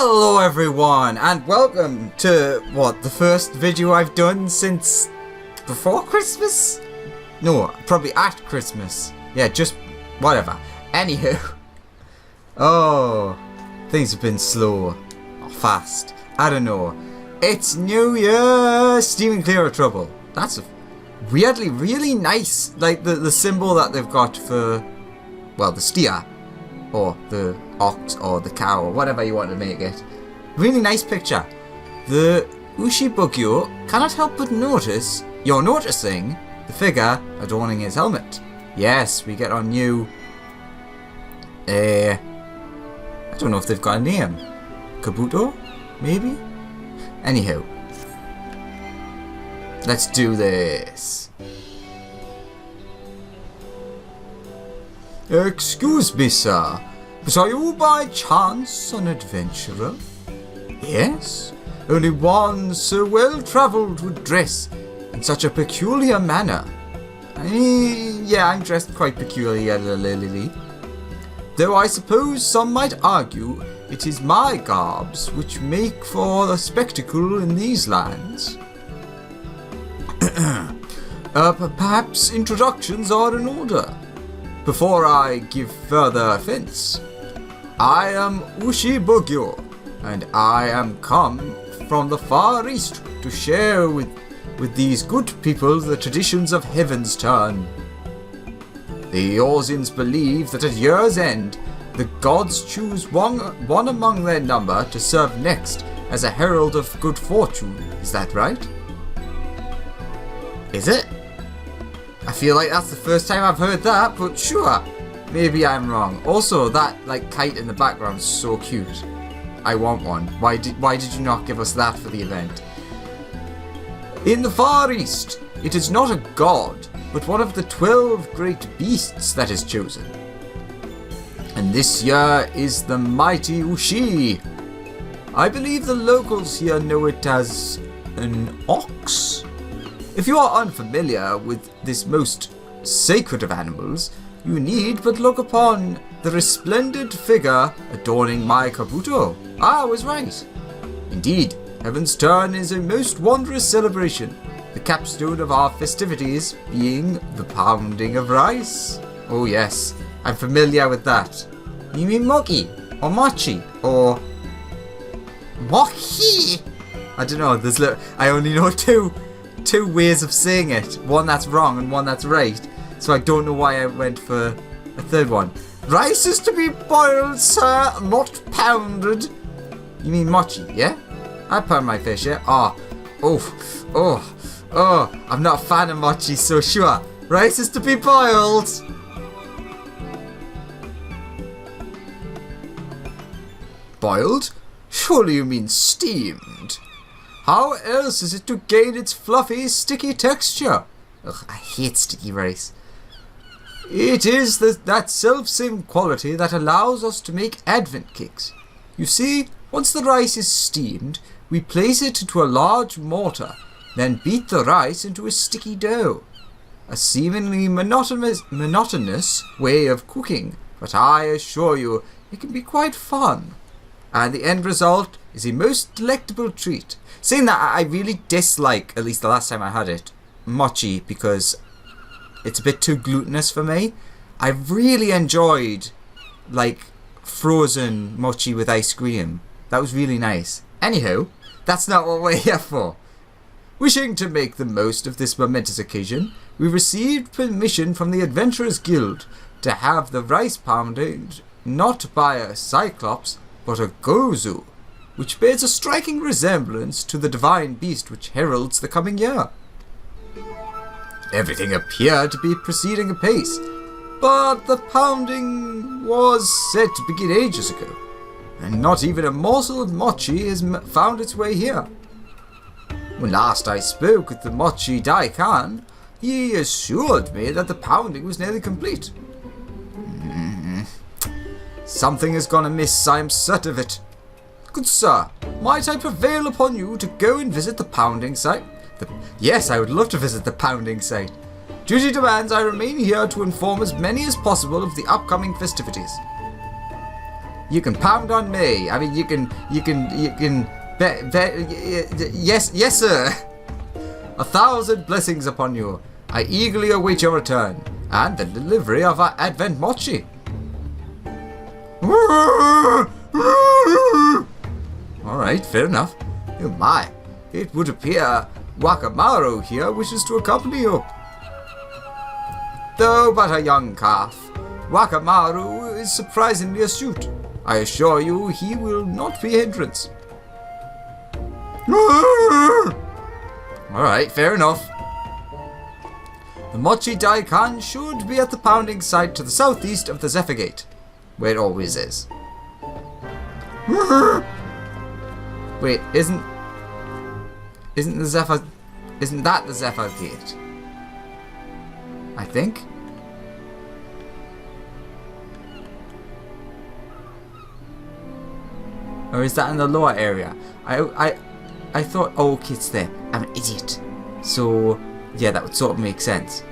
Hello everyone, and welcome to, the first video I've done since before Christmas? No, probably at Christmas. Yeah, just whatever. Anywho. Oh, things have been slow. Or fast. I don't know. It's New Year! Steaming clear of trouble. That's weirdly really nice. Like the symbol that they've got for, well, the steer. Or the ox, or the cow, or whatever you want to make it. Really nice picture. The Ushibugyo cannot help but notice, you're noticing, the figure adorning his helmet. Yes, we get our new, I don't know if they've got a name. Kabuto? Maybe? Anyhow. Let's do this. Excuse me, sir, but are you by chance an adventurer? Yes, only one so well-travelled would dress in such a peculiar manner. Yeah, I'm dressed quite peculiarly. Though I suppose some might argue it is my garbs which make for the spectacle in these lands. Perhaps introductions are in order. Before I give further offense, I am Ushibugyo, and I am come from the far east to share with these good people the traditions of Heavensturn. The Orzins believe that at year's end, the gods choose one among their number to serve next as a herald of good fortune. Is that right? Is it? I feel like that's the first time I've heard that, but sure, maybe I'm wrong. Also, that kite in the background is so cute. I want one. Why did you not give us that for the event? In the Far East, it is not a god, but one of the 12 great beasts that is chosen. And this year is the mighty Ushi. I believe the locals here know it as an ox. If you are unfamiliar with this most sacred of animals, you need but look upon the resplendent figure adorning my Kabuto. I was right. Indeed, Heavensturn is a most wondrous celebration, the capstone of our festivities being the pounding of rice. Oh yes, I'm familiar with that. You mean mochi, or mochi, or mochi? I don't know, I only know two ways of saying it. One that's wrong and one that's right. So I don't know why I went for a third one. Rice is to be boiled, sir, not pounded. You mean mochi, yeah? I pound my fish, yeah? I'm not a fan of mochi, so sure. Rice is to be boiled. Boiled? Surely you mean steamed. How else is it to gain its fluffy, sticky texture? Ugh, I hate sticky rice. It is that self-same quality that allows us to make advent cakes. You see, once the rice is steamed, we place it into a large mortar, then beat the rice into a sticky dough. A seemingly monotonous way of cooking, but I assure you, it can be quite fun. And the end result is a most delectable treat. Saying that, I really dislike, at least the last time I had it, mochi, because it's a bit too glutinous for me. I really enjoyed, frozen mochi with ice cream. That was really nice. Anyhow, that's not what we're here for. Wishing to make the most of this momentous occasion, we received permission from the Adventurers Guild to have the rice pounded not by a cyclops, but a gozu, which bears a striking resemblance to the divine beast which heralds the coming year. Everything appeared to be proceeding apace, but the pounding was said to begin ages ago, and not even a morsel of mochi has found its way here. When last I spoke with the mochi Daikan, he assured me that the pounding was nearly complete. Something has gone amiss, I am certain of it. Good sir, might I prevail upon you to go and visit the pounding site? Yes, I would love to visit the pounding site. Duty demands I remain here to inform as many as possible of the upcoming festivities. You can pound on me. I mean, you can. Yes, sir. 1,000 blessings upon you. I eagerly await your return and the delivery of our Advent Mochi. Alright, fair enough. Oh my, it would appear Wakamaru here wishes to accompany you. Though but a young calf, Wakamaru is surprisingly astute. I assure you he will not be a hindrance. Alright, fair enough. The Mochi Daikan should be at the pounding site to the southeast of the Zephyr Gate, where it always is. Wait, isn't that the Zephyr Gate? I think. Or is that in the lower area? I thought, oh, okay, it's there. I'm an idiot. So, yeah, that would sort of make sense.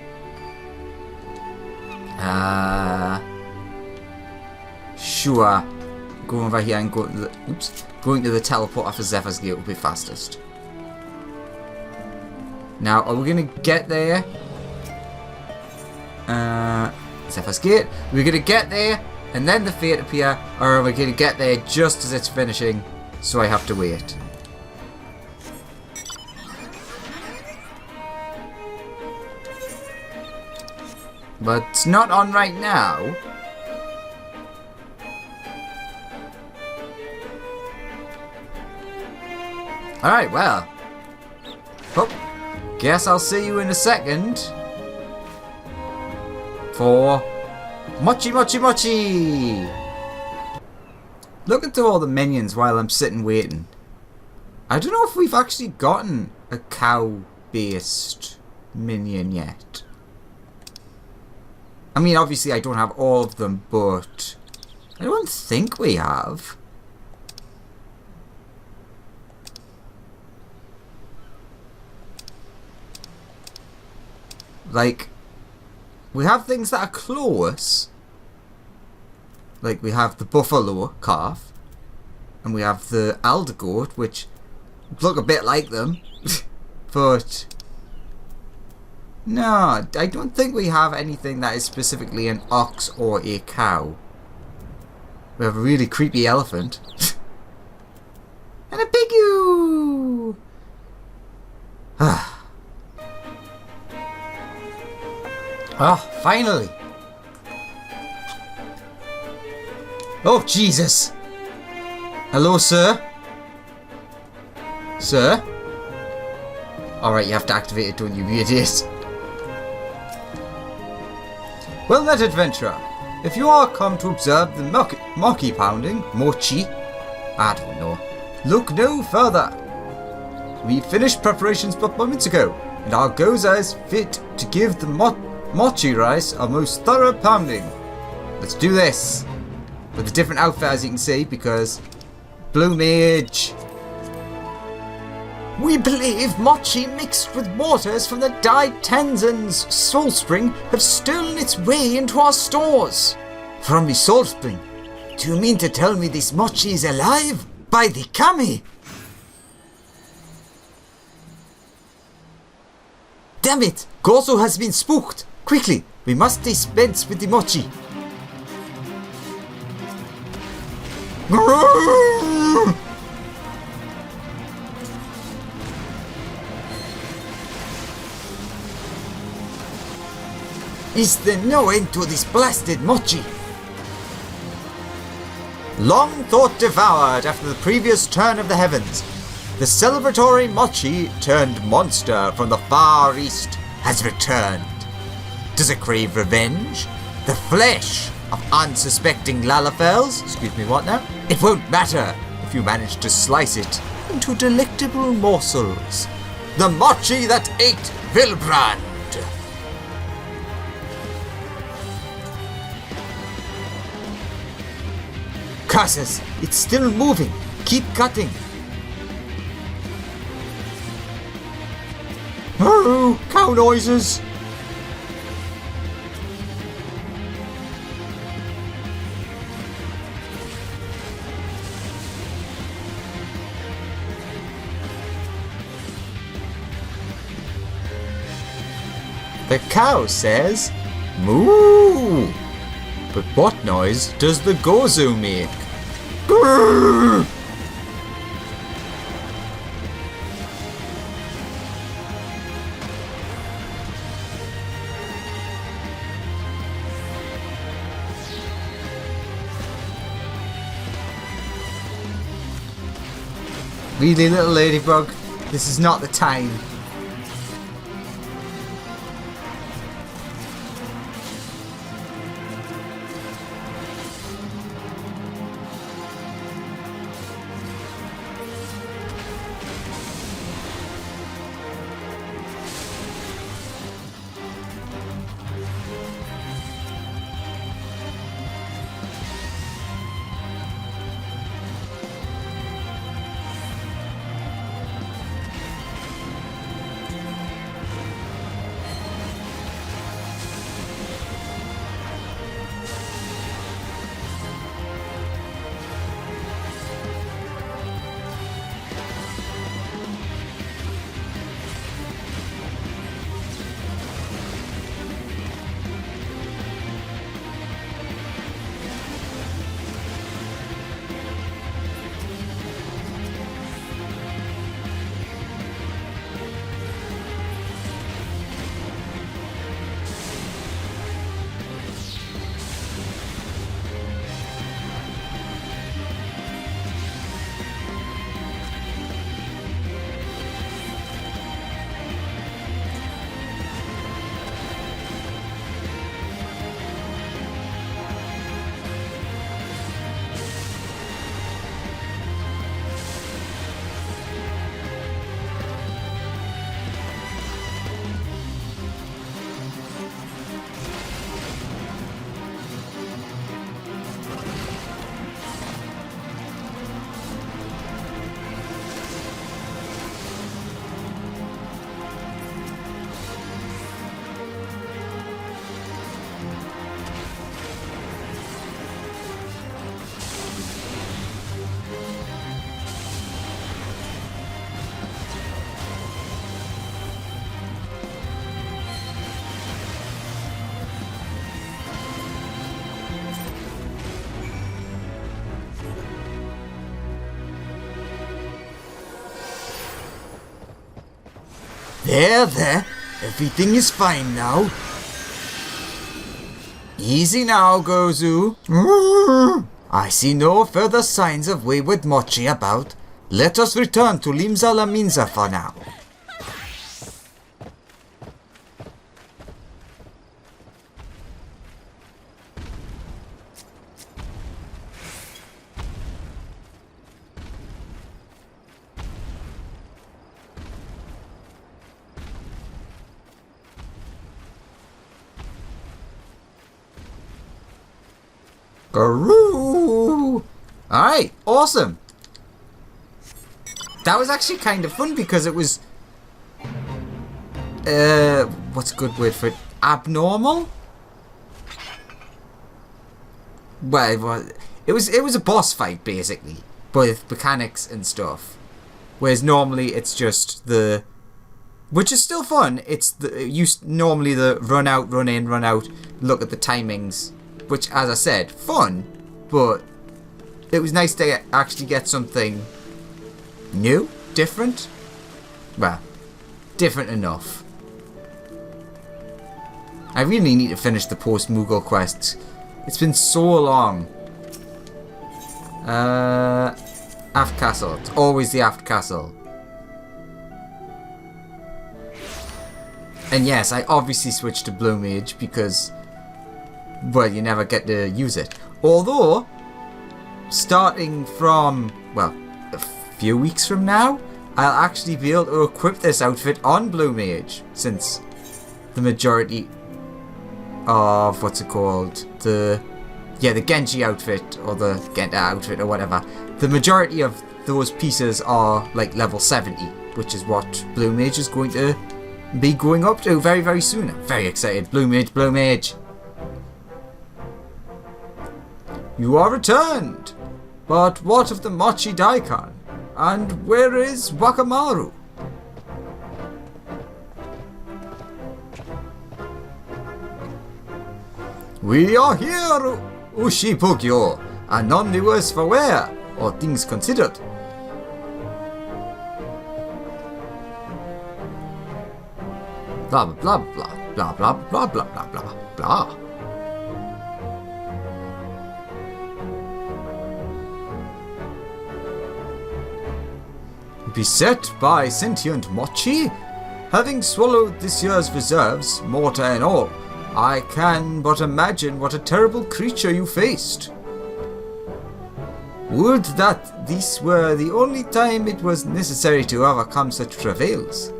Sure. Go over here and go to the, going to the teleport after Zephyr's Gate will be fastest. Now, are we going to get there? Zephyr's Gate. We're going to get there and then the Fate appear, or are we going to get there just as it's finishing, so I have to wait? But it's not on right now. Alright, well. Oh, guess I'll see you in a second. For Mochi Mochi Mochi! Looking through all the minions while I'm sitting waiting. I don't know if we've actually gotten a cow-based minion yet. I mean, obviously I don't have all of them, but I don't think we have. Like, we have things that are close. Like, we have the buffalo calf, and we have the alder goat, which look a bit like them, but no, I don't think we have anything that is specifically an ox or a cow. We have a really creepy elephant. And a piggy! Oh, finally! Oh, Jesus! Hello, sir? Sir? Alright, you have to activate it, don't you, you idiot? Well met, adventurer. If you are come to observe the mochi pounding, mochi, I don't know, look no further. We finished preparations but moments ago, and our goza is fit to give the mochi rice a most thorough pounding. Let's do this. With a different outfit, as you can see, because Blue Mage. We believe mochi mixed with waters from the dyed Tenzin's soul spring have stolen its way into our stores. From the soul spring? Do you mean to tell me this mochi is alive? By the kami! Damn it! Gozo has been spooked! Quickly, we must dispense with the mochi. Is there no end to this blasted mochi? Long thought devoured after the previous turn of the heavens, the celebratory mochi turned monster from the far east has returned. Does it crave revenge? The flesh of unsuspecting Lalafels? Excuse me, what now? It won't matter if you manage to slice it into delectable morsels. The mochi that ate Vilbrand. Curses, it's still moving. Keep cutting. Oh, cow noises. The cow says, moo! But what noise does the Gozu make? Grrr! Really, little ladybug? This is not the time. There. Everything is fine now. Easy now, Gozu. I see no further signs of wayward Mochi about. Let us return to Limza Laminza for now. Garoo! Alright, awesome. That was actually kind of fun because it was what's a good word for it? Abnormal? Well, it was a boss fight basically, with mechanics and stuff. Whereas normally it's just the, which is still fun. It's normally the run out, run in, run out, look at the timings. Which, as I said, fun, but it was nice to actually get something new, different. Well, different enough. I really need to finish the post-Moogle quests. It's been so long. Aft Castle. It's always the Aft Castle. And yes, I obviously switched to Blue Mage because, well, you never get to use it. Although, starting from, well, a few weeks from now, I'll actually be able to equip this outfit on Blue Mage, since the majority of, what's it called, the Genji outfit, or the Genta outfit, or whatever, the majority of those pieces are, like, level 70, which is what Blue Mage is going to be going up to very, very soon. I'm very excited. Blue Mage, Blue Mage. You are returned! But what of the Mochi Daikon? And where is Wakamaru? We are here, Ushibugyo, and none the worse for wear, all things considered. Blah blah blah blah blah blah blah blah blah blah. Beset by sentient mochi, having swallowed this year's reserves, mortar and all, I can but imagine what a terrible creature you faced. Would that this were the only time it was necessary to overcome such travails.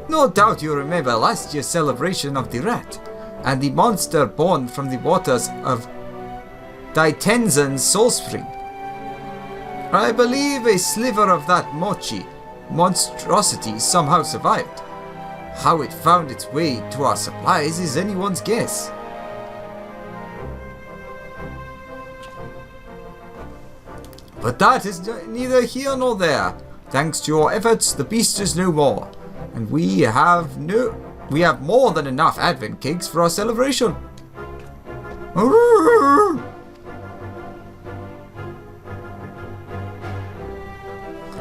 No doubt you remember last year's celebration of the rat, and the monster born from the waters of Daitenzan's soul spring. I believe a sliver of that monstrosity somehow survived. How it found its way to our supplies is anyone's guess. But that is neither here nor there. Thanks to your efforts, the beast is no more, and we have more than enough advent cakes for our celebration.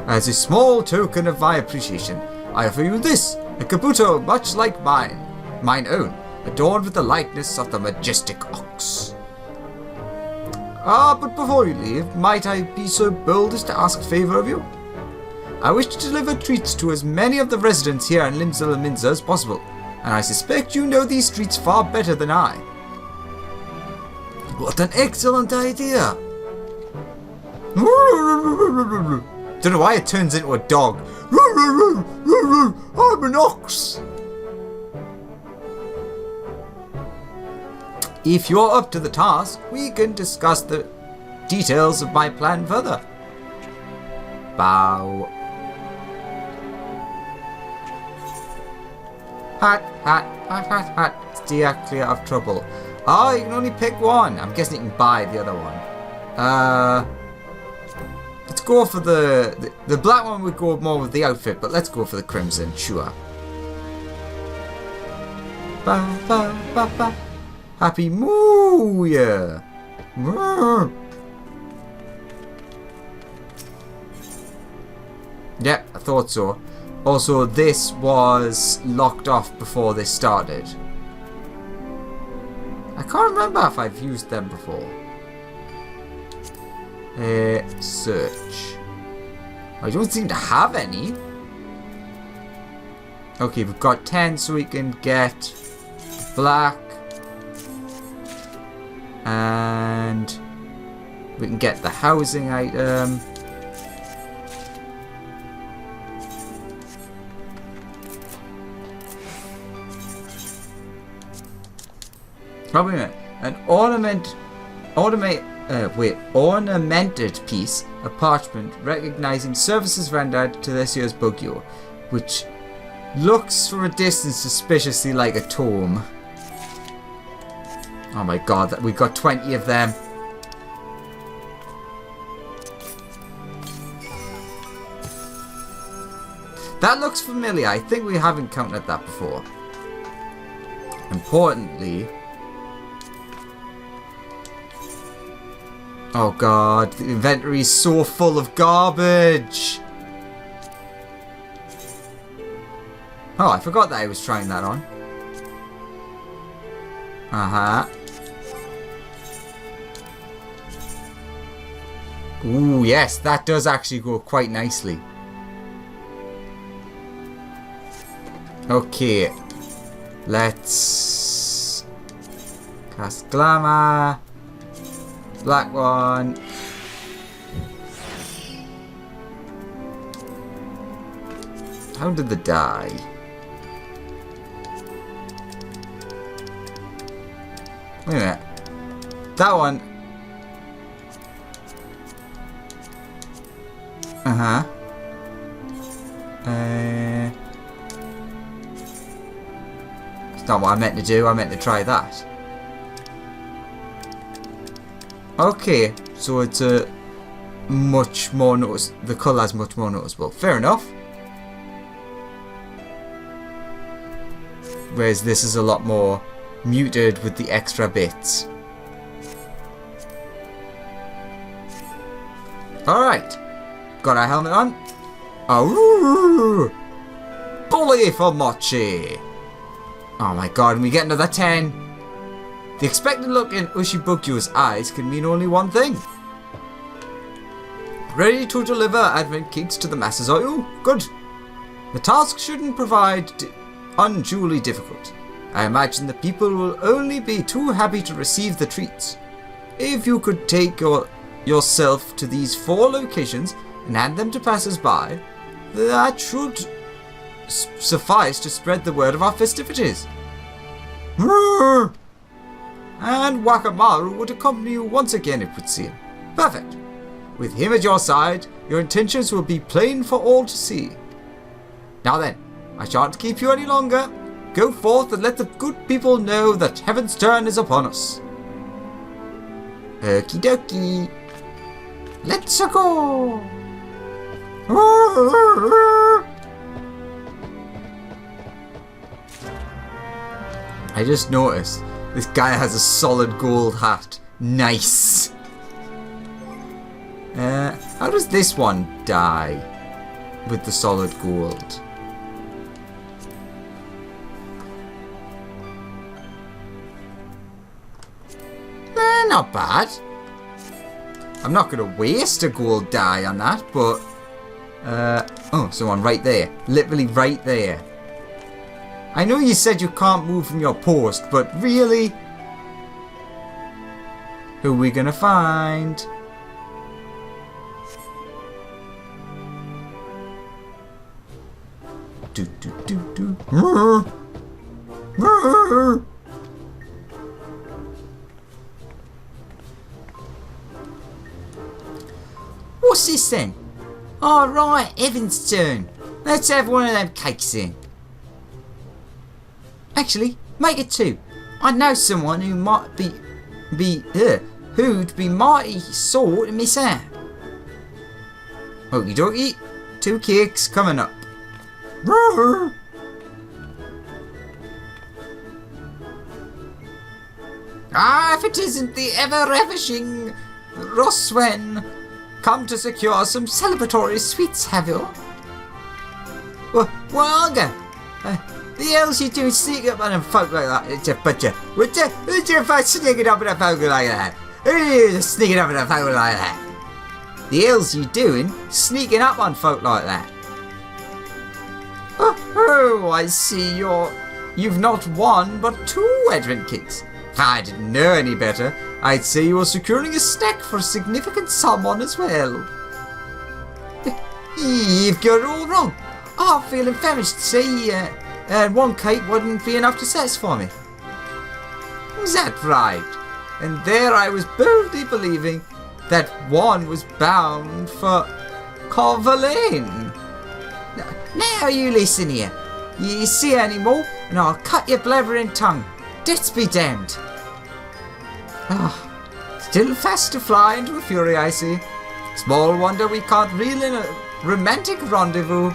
As a small token of my appreciation, I offer you this, a kabuto much like mine own, adorned with the likeness of the majestic ox. But before you leave, might I be so bold as to ask a favour of you? I wish to deliver treats to as many of the residents here in Limsa as possible, and I suspect you know these streets far better than I. What an excellent idea! Don't know why it turns into a dog. I'm an ox! If you're up to the task, we can discuss the details of my plan further. Bow. Hat, hat, hat, hat, hat. Steer clear of trouble. Oh, you can only pick one. I'm guessing you can buy the other one. Let's go for the black one would go more with the outfit, but let's go for the crimson, sure. Ba, ba, ba, ba. Happy Moo Year! Moo. Yep, I thought so. Also, this was locked off before this started. I can't remember if I've used them before. Search. I don't seem to have any. Okay, we've got 10, so we can get black. And we can get the housing item. Wait a minute. An ornamented piece of parchment recognizing services rendered to this year's Bugyo, which looks from a distance suspiciously like a tome. Oh my god, we've got 20 of them. That looks familiar. I think we have encountered that before. Importantly... Oh god, the inventory is so full of garbage. Oh, I forgot that I was trying that on. Uh-huh. Ooh, yes, that does actually go quite nicely. Okay. Let's cast glamour. Black one. How did the die? Wait a minute. That one. Uh-huh. It's not what I meant to do. I meant to try that. Okay, so it's a much more the colour's much more noticeable. Fair enough. Whereas this is a lot more muted with the extra bits. Alright. Got our helmet on. Oh, bully for Mochi. Oh my god, and we get another 10. The expected look in Ushibugyo's eyes can mean only one thing. Ready to deliver Advent cakes to the masses, are you? Good. The task shouldn't provide unduly difficult. I imagine the people will only be too happy to receive the treats. If you could take yourself to these 4 locations and hand them to passers-by, that should suffice to spread the word of our festivities. And Wakamaru would accompany you once again, it would seem. Perfect. With him at your side, your intentions will be plain for all to see. Now then, I shan't keep you any longer. Go forth and let the good people know that Heavensturn is upon us. Okie dokie. Let's go. I just noticed this guy has a solid gold hat. Nice. How does this one die with the solid gold? Not bad. I'm not going to waste a gold die on that, but oh, someone right there. Literally right there. I know you said you can't move from your post, but really? Who are we going to find? Do do do do. What's this then? Oh right, Heavensturn. Let's have one of them cakes in. Actually, make it 2. I know someone who might who'd be mighty sore to miss out. Okie dokie, 2 cakes coming up. Ah, if it isn't the ever-ravishing Roswen, come to secure some celebratory sweets, have you? Well, I'll go. The hell's you doing sneaking up on a folk like that? It's a butcher. Would you find sneaking up on a folk like that? Who are you sneaking up on a folk like that? The hell's you doing sneaking up on folk like that? Oh, I see you've not 1 but 2 Advent cakes. If I didn't know any better, I'd say you were securing a stack for significant someone as well. You've got it all wrong. I'm feeling famished to see, and 1 cake wouldn't be enough to satisfy me. Is that right? And there I was boldly believing that 1 was bound for Carver Lane. Now you listen here. You see any more, and I'll cut your blabbering tongue. Deaths be damned. Still fast to fly into a fury, I see. Small wonder we can't reel in a romantic rendezvous.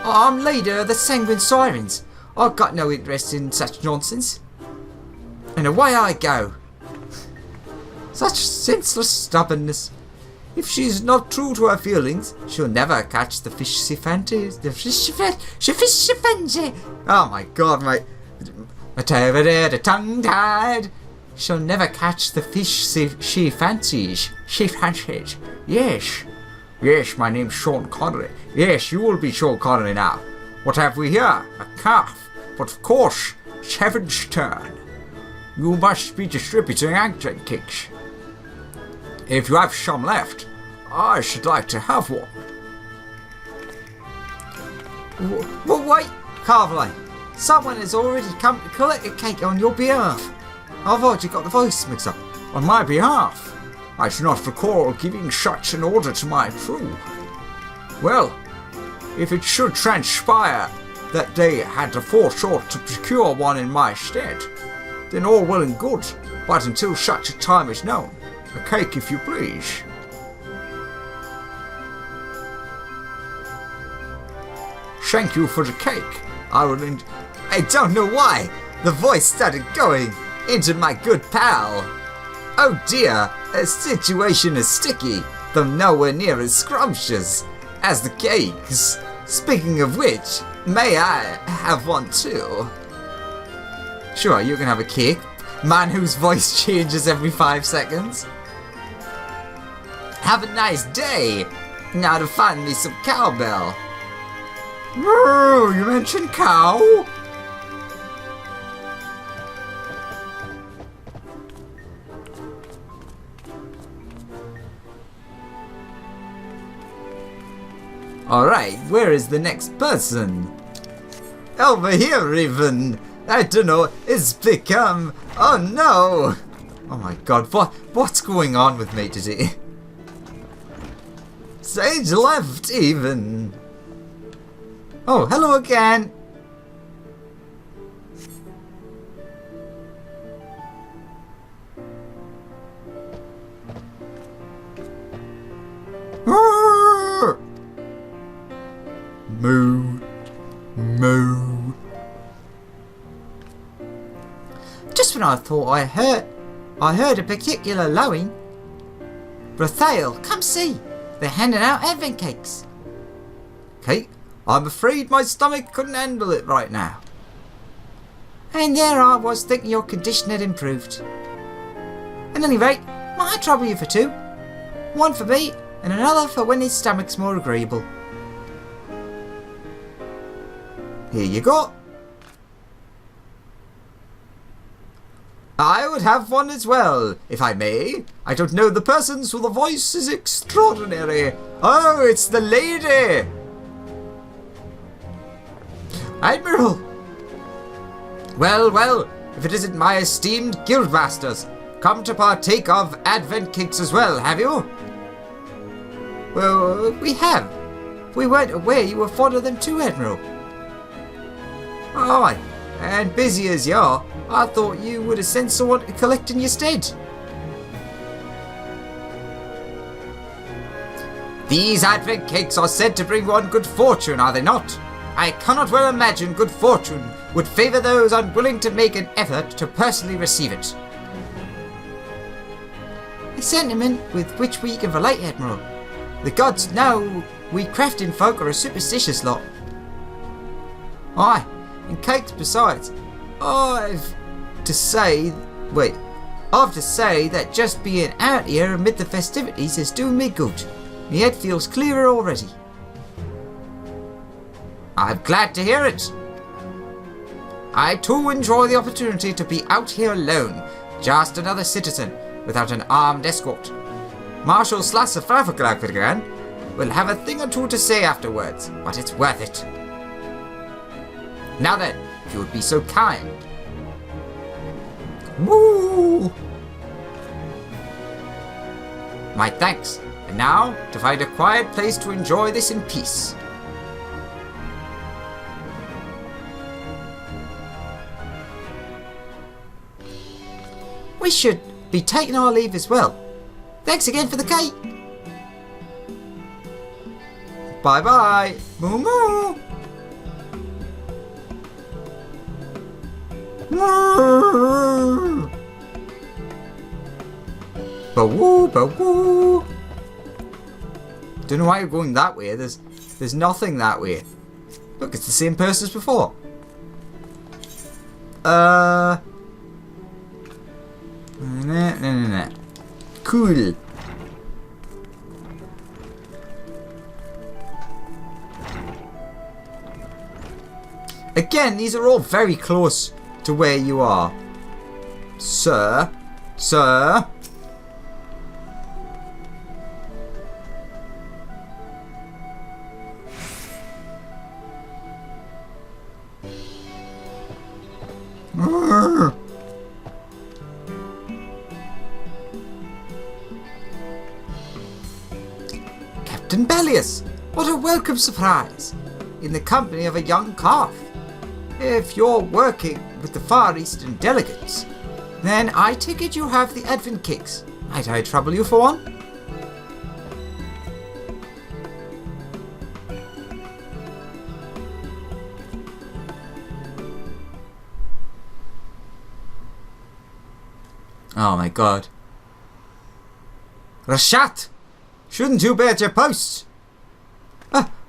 I'm leader of the Sanguine Sirens. I've got no interest in such nonsense. And away I go. Such senseless stubbornness. If she's not true to her feelings, she'll never catch the fish she fancies. The fish she fancies. Oh my god, my tongue-tied. She'll never catch the fish she fancies. She fancies. Yes. Yes, my name's Sean Connery. Yes, you will be Sean Connery now. What have we here? A calf. But of course, it's Heavensturn. You must be distributing Advent cakes. If you have some left, I should like to have one. Wait, Carveline. Someone has already come to collect a cake on your behalf. I've already got the voice mixed up. On my behalf? I do not recall giving such an order to my crew. Well, if it should transpire that they had the forethought to procure one in my stead, then all well and good, but until such a time is known, a cake if you please. Thank you for the cake. I will I don't know why. The voice started going into my good pal. Oh dear, the situation is sticky, though nowhere near as scrumptious as the cakes. Speaking of which, may I have one too? Sure, you can have a cake. Man whose voice changes every 5 seconds. Have a nice day. Now to find me some cowbell. Oh, you mentioned cow? Alright, where is the next person? Over here even! I don't know, it's become... Oh no! Oh my god, what's going on with me today? Sage left even! Oh, hello again! Moo. Moo. Just when I thought I heard a particular lowing. Brathael, come see. They're handing out advent cakes. Kate, I'm afraid my stomach couldn't handle it right now. And there I was thinking your condition had improved. At any rate, might I trouble you for 2? One for me, and another for when his stomach's more agreeable. Here you go. I would have one as well, if I may. I don't know the person, so the voice is extraordinary. Oh, it's the lady! Admiral! Well, well, if it isn't my esteemed guildmasters, come to partake of advent cakes as well, have you? Well, we have. We weren't aware you were fond of them too, Admiral. Oh, and busy as you are, I thought you would have sent someone to collect in your stead. These advent cakes are said to bring one good fortune, are they not? I cannot well imagine good fortune would favour those unwilling to make an effort to personally receive it. A sentiment with which we can relate, Admiral. The gods know we crafting folk are a superstitious lot. Aye, and cakes besides. I've to say that just being out here amid the festivities is doing me good. My head feels clearer already. I'm glad to hear it. I too enjoy the opportunity to be out here alone, just another citizen without an armed escort. Marshal Slasser Farfaglagvergan will have a thing or two to say afterwards, but it's worth it. Now then, if you would be so kind. Woo! My thanks. And now, to find a quiet place to enjoy this in peace. We should be taking our leave as well. Thanks again for the cake. Bye bye. Moo moo. Ba-woo, ba-woo. Don't know why you're going that way. There's nothing that way. Look, it's the same person as before. No. Cool. Again, these are all very close to where you are. Sir. Sir. Captain Bellius, what a welcome surprise, in the company of a young calf. If you're working with the Far Eastern delegates, then I take it you have the advent cakes. Might I trouble you for one? Oh my god. Rashat! Shouldn't you be at your post?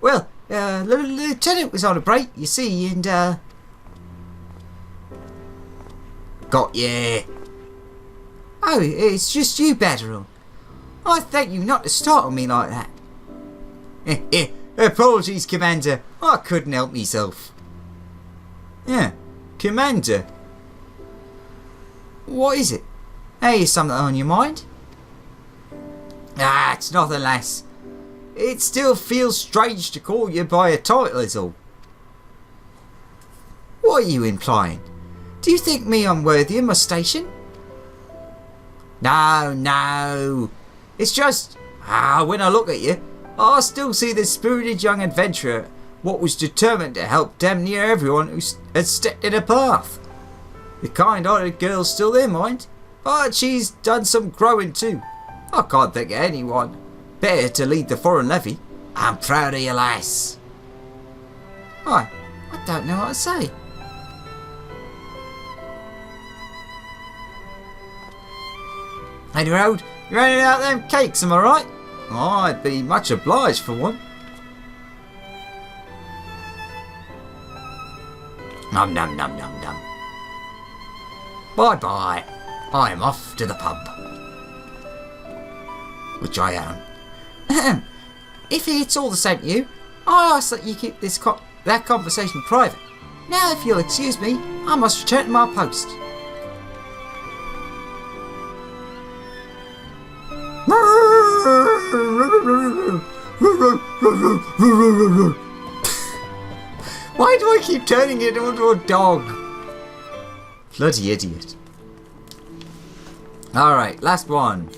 Well, Lieutenant was on a break, you see, and got ya. Oh, it's just you, Batteral. I thank you not to startle me like that. Apologies, Commander. I couldn't help myself. Yeah, Commander. What is it? Hey, is something on your mind? It's nothing less. It still feels strange to call you by a title is all. What are you implying? Do you think me unworthy of my station? No. It's just, when I look at you, I still see this spirited young adventurer what was determined to help damn near everyone who has stepped in her path. The kind-hearted girl's still there, mind, but she's done some growing too. I can't think of anyone better to lead the foreign levy. I'm proud of you, lass. I don't know what to say. Hey, Road, you running out them cakes, am I right? I'd be much obliged for one. Num num num num num. Bye bye. I'm off to the pub. Which I own. If it's all the same to you, I ask that you keep that conversation private. Now, if you'll excuse me, I must return to my post. Why do I keep turning it into a dog? Bloody idiot. Alright, last one.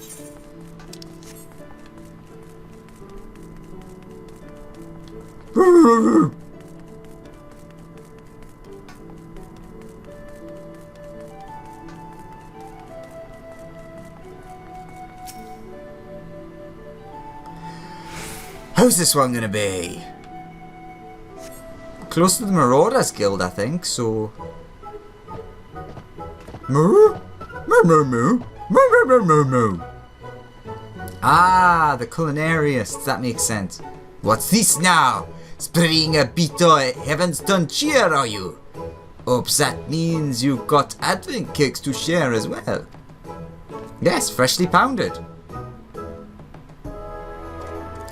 Who's this one gonna be? Close to the Marauders Guild, I think, so... Moo? Moo moo moo. Moo moo moo moo moo. Ah, the Culinarius, that makes sense. What's this now? Spreading a bit of Heavensturn cheer, are you? Oops, that means you've got advent cakes to share as well. Yes, freshly pounded.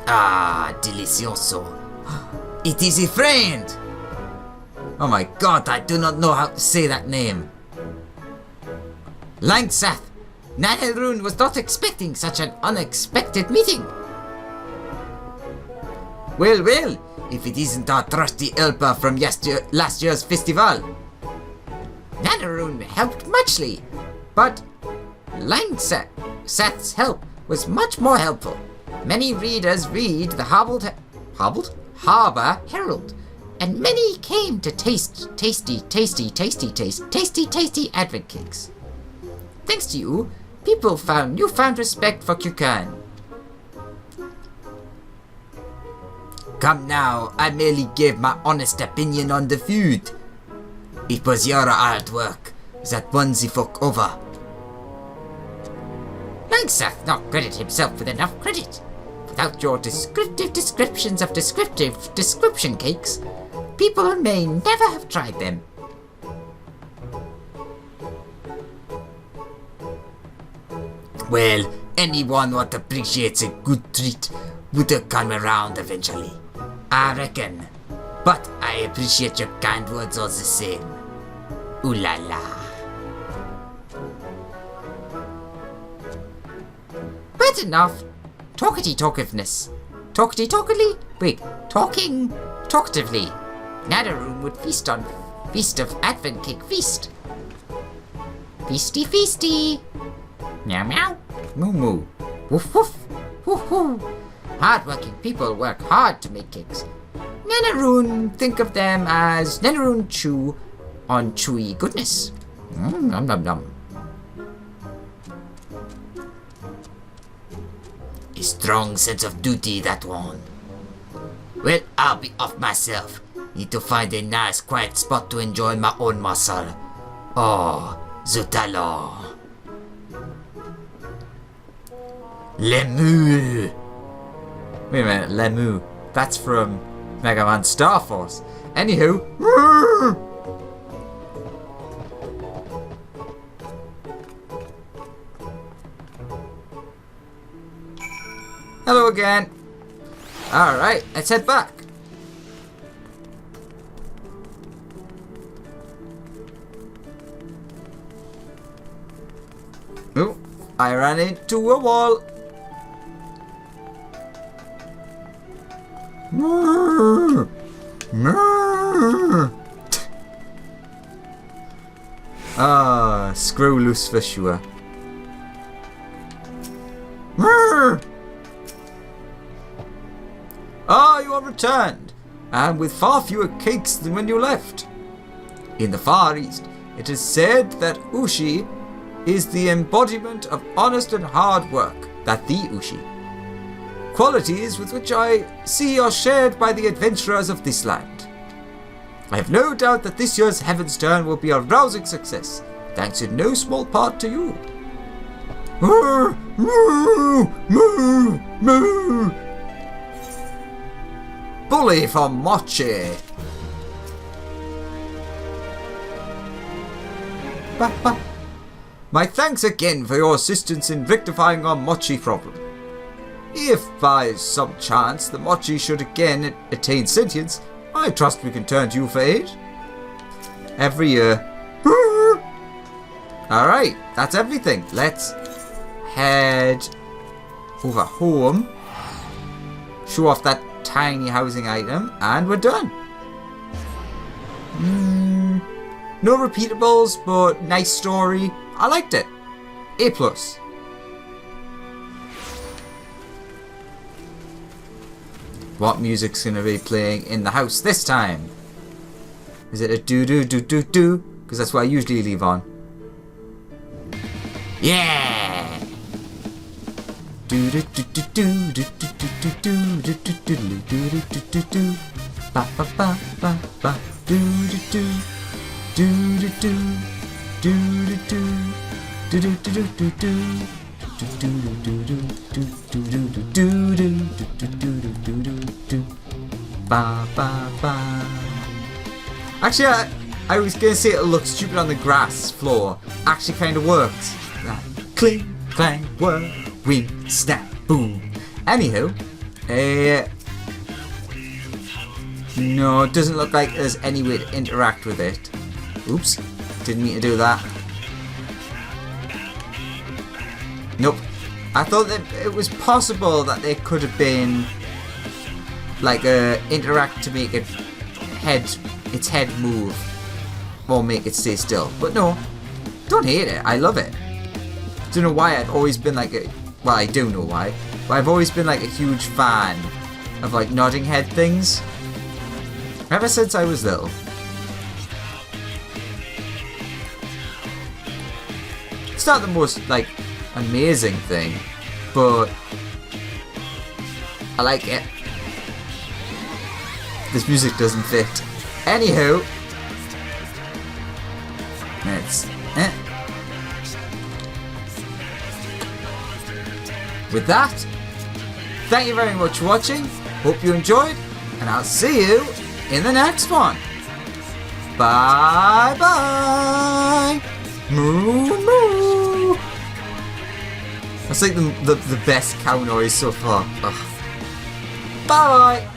Ah, delicioso. It is a friend. Oh my god, I do not know how to say that name. Langsath, Nanelrune was not expecting such an unexpected meeting. Well, if it isn't our trusty helper from last year's festival. Nanelrune helped muchly, but Langsath's help was much more helpful. Many readers read the Harbour Herald, and many came to taste tasty advent cakes. Thanks to you, people found newfound respect for Kukan. Come now, I merely gave my honest opinion on the food. It was your hard work that won the folk over. Langsath not credit himself with enough credit. Without your descriptive descriptions of description cakes, people may never have tried them. Well, anyone what appreciates a good treat would have come around eventually, I reckon. But I appreciate your kind words all the same. Ooh la la. But enough talkatively. Nanelrune would feast on Feast of Advent Cake Feast. Feasty. Meow meow. Moo moo. Woof woof. Woof woof. Hard-working people work hard to make cakes. Nanelrune, think of them as Nanelrune chew on chewy goodness. Nom nom nom. A strong sense of duty, that one. Well, I'll be off myself. Need to find a nice quiet spot to enjoy my own muscle. Oh, Zutalo. Lemu. Wait a minute, Lemu. That's from Mega Man Star Force. Anywho. Hello again. Alright, let's head back. Oh, I ran into a wall. Ah, screw loose for sure. Ah, you have returned, and with far fewer cakes than when you left. In the Far East, it is said that Ushi is the embodiment of honest and hard work, that the Ushi. Qualities with which I see are shared by the adventurers of this land. I have no doubt that this year's Heavensturn will be a rousing success, thanks in no small part to you. Bully for Mochi. My thanks again for your assistance in rectifying our Mochi problem. If by some chance the Mochi should again attain sentience, I trust we can turn to you for aid. Every year. Alright, that's everything. Let's head over home. Show off that tiny housing item, and we're done. No repeatables, but nice story. I liked it. A+. What music's gonna be playing in the house this time? Is it a do-do-do-do-do? Because that's what I usually leave on. Yeah! Do-do-do-do-do-do-do-do-do-do-do-do-do-do-do. Ba-ba-ba-ba-ba. Do-do-do. Do-do-do. Do-do-do. Do-do-do-do-do. Actually, I was gonna say it looks stupid on the grass floor. Actually, kind of works. Cling, clang, whir, wing, snap, boom. Anywho, no, it doesn't look like there's any way to interact with it. Oops, didn't mean to do that. Nope. I thought that it was possible that there could have been like a interact to make its head move or make it stay still. But no, don't hate it. I love it. Don't know why I've always been like a, well, I do know why, but I've always been like a huge fan of like nodding head things ever since I was little. It's not the most like amazing thing, but I like it. This music doesn't fit. Anywho, let's with that, thank you very much for watching. Hope you enjoyed, and I'll see you in the next one. Bye bye. Moo moo. That's like the best cow noise so far. Ugh. Bye bye.